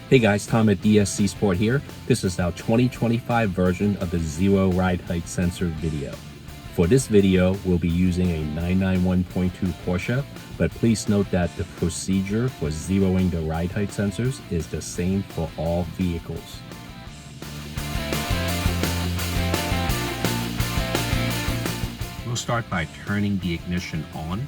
Hey guys, Tom at DSC Sport here. This is our 2025 version of the Zero Ride Height Sensor video. For this video, we'll be using a 991.2 Porsche, but please note that the procedure for zeroing the ride height sensors is the same for all vehicles. We'll start by turning the ignition on.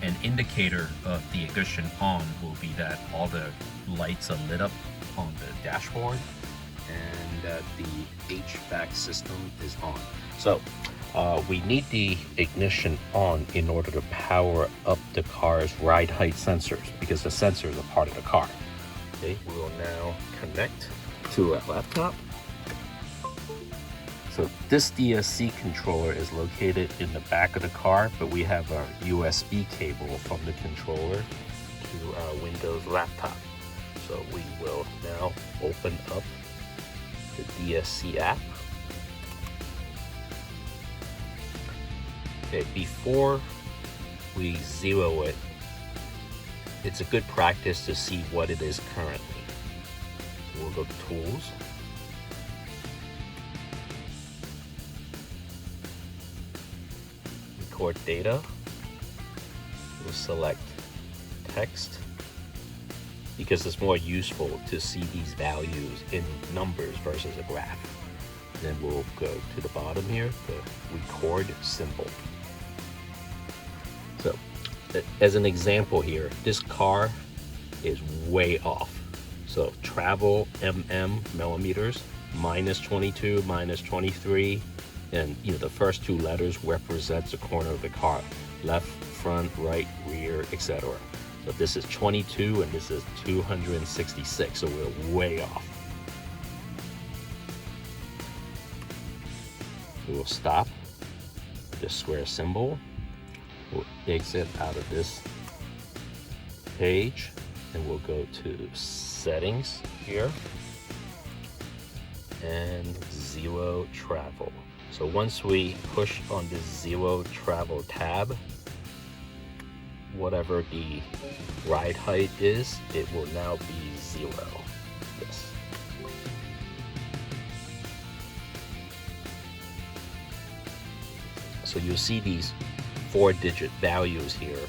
An indicator of the ignition on will be that all the lights are lit up on the dashboard and that the HVAC system is on. So we need the ignition on in order to power up the car's ride height sensors, because the sensors are part of the car. Okay, we will now connect to a laptop. So this DSC controller is located in the back of the car, but we have a USB cable from the controller to our Windows laptop. So we will now open up the DSC app. Okay, before we zero it, it's a good practice to see what it is currently. We'll go to Tools. Record data. We'll select text because it's more useful to see these values in numbers versus a graph. Then we'll go to the bottom here, the record symbol. So as an example here, this car is way off. So travel millimeters, -22, -23. And the first two letters represents the corner of the car, left, front, right, rear, etc. So this is 22 and this is 266, so we're way off. We will stop the square symbol. We'll exit out of this page and we'll go to settings here and zero travel. So once we push on this zero travel tab, whatever the ride height is, it will now be zero. Yes. So you'll see these 4-digit values here.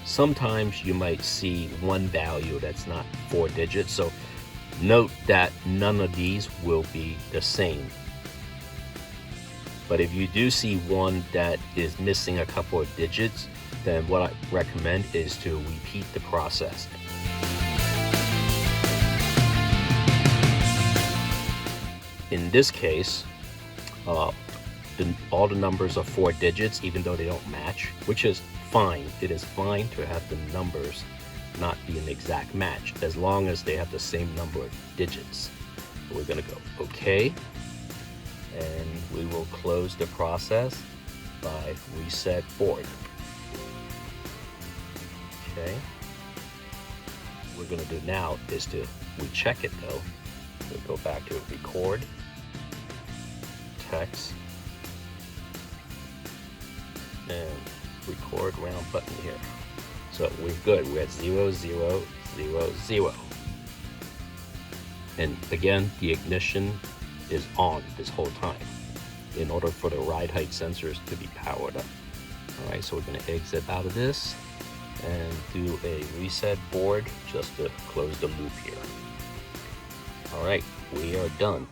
Sometimes you might see one value that's not 4 digits. So note that none of these will be the same. But if you do see one that is missing a couple of digits, then what I recommend is to repeat the process. In this case, all the numbers are 4 digits, even though they don't match, which is fine. It is fine to have the numbers not be an exact match, as long as they have the same number of digits. So we're gonna go OK. And we will close the process by reset board. Okay. What we're going to do now is to recheck it though. We'll go back to record, text, and record round button here. So we're good. We're at 0, 0, 0, 0. And again, the ignition is on this whole time in order for the ride height sensors to be powered up. All right, so we're going to exit out of this and do a reset board just to close the loop here. All right, we are done.